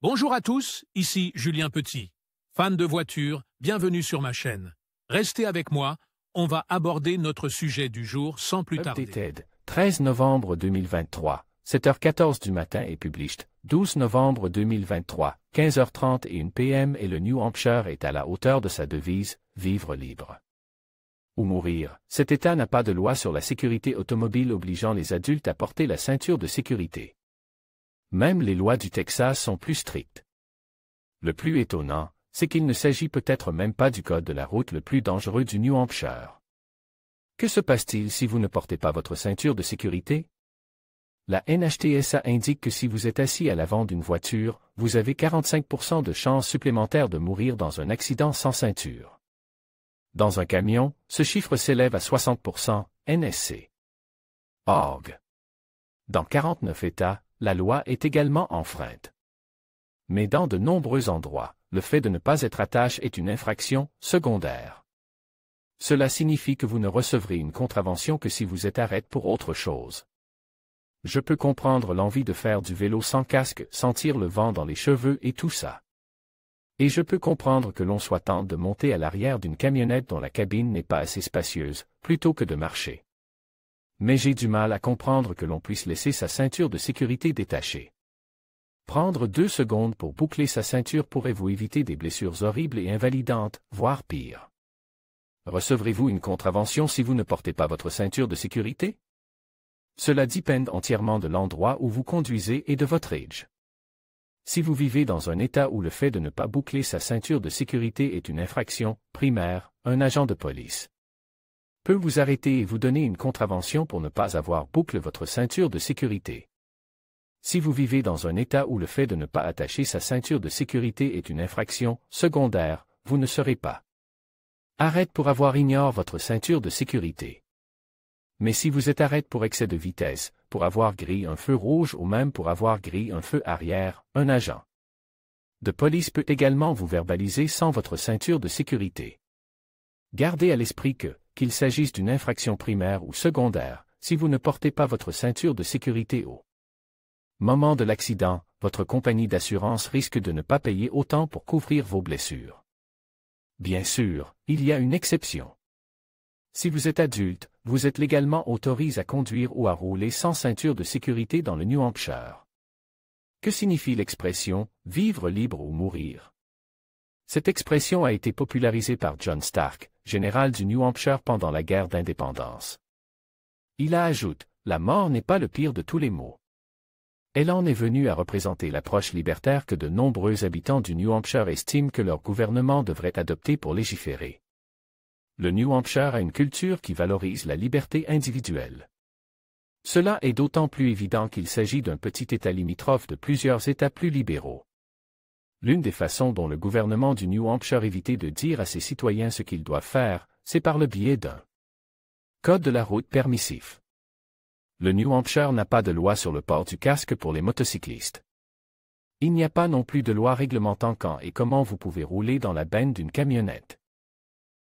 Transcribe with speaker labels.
Speaker 1: Bonjour à tous, ici Julien Petit. Fan de voitures, bienvenue sur ma chaîne. Restez avec moi, on va aborder notre sujet du jour sans plus tarder.
Speaker 2: Updated, 13 novembre 2023, 7h14 du matin et published, 12 novembre 2023, 15h30 et 1 p.m. et le New Hampshire est à la hauteur de sa devise, vivre libre ou mourir. Cet État n'a pas de loi sur la sécurité automobile obligeant les adultes à porter la ceinture de sécurité. Même les lois du Texas sont plus strictes. Le plus étonnant, c'est qu'il ne s'agit peut-être même pas du code de la route le plus dangereux du New Hampshire. Que se passe-t-il si vous ne portez pas votre ceinture de sécurité? La NHTSA indique que si vous êtes assis à l'avant d'une voiture, vous avez 45% de chances supplémentaires de mourir dans un accident sans ceinture. Dans un camion, ce chiffre s'élève à 60%, NSC. Org. Dans 49 États, la loi est également enfreinte. Mais dans de nombreux endroits, le fait de ne pas être attaché est une infraction secondaire. Cela signifie que vous ne recevrez une contravention que si vous êtes arrêté pour autre chose. Je peux comprendre l'envie de faire du vélo sans casque, sentir le vent dans les cheveux et tout ça. Et je peux comprendre que l'on soit tente de monter à l'arrière d'une camionnette dont la cabine n'est pas assez spacieuse, plutôt que de marcher. Mais j'ai du mal à comprendre que l'on puisse laisser sa ceinture de sécurité détachée. Prendre 2 secondes pour boucler sa ceinture pourrait vous éviter des blessures horribles et invalidantes, voire pire. Recevrez-vous une contravention si vous ne portez pas votre ceinture de sécurité? Cela dépend entièrement de l'endroit où vous conduisez et de votre âge. Si vous vivez dans un État où le fait de ne pas boucler sa ceinture de sécurité est une infraction primaire, un agent de police peut vous arrêter et vous donner une contravention pour ne pas avoir bouclé votre ceinture de sécurité. Si vous vivez dans un État où le fait de ne pas attacher sa ceinture de sécurité est une infraction secondaire, vous ne serez pas arrêté pour avoir ignoré votre ceinture de sécurité. Mais si vous êtes arrêté pour excès de vitesse, pour avoir grillé un feu rouge ou même pour avoir grillé un feu arrière, un agent de police peut également vous verbaliser sans votre ceinture de sécurité. Gardez à l'esprit qu'il s'agisse d'une infraction primaire ou secondaire, si vous ne portez pas votre ceinture de sécurité au moment de l'accident, votre compagnie d'assurance risque de ne pas payer autant pour couvrir vos blessures. Bien sûr, il y a une exception. Si vous êtes adulte, vous êtes légalement autorisé à conduire ou à rouler sans ceinture de sécurité dans le New Hampshire. Que signifie l'expression « vivre libre ou mourir » ? Cette expression a été popularisée par John Stark, général du New Hampshire pendant la guerre d'indépendance. Il ajoute « La mort n'est pas le pire de tous les maux ». Elle en est venue à représenter l'approche libertaire que de nombreux habitants du New Hampshire estiment que leur gouvernement devrait adopter pour légiférer. Le New Hampshire a une culture qui valorise la liberté individuelle. Cela est d'autant plus évident qu'il s'agit d'un petit État limitrophe de plusieurs États plus libéraux. L'une des façons dont le gouvernement du New Hampshire évite de dire à ses citoyens ce qu'ils doivent faire, c'est par le biais d'un code de la route permissif. Le New Hampshire n'a pas de loi sur le port du casque pour les motocyclistes. Il n'y a pas non plus de loi réglementant quand et comment vous pouvez rouler dans la benne d'une camionnette.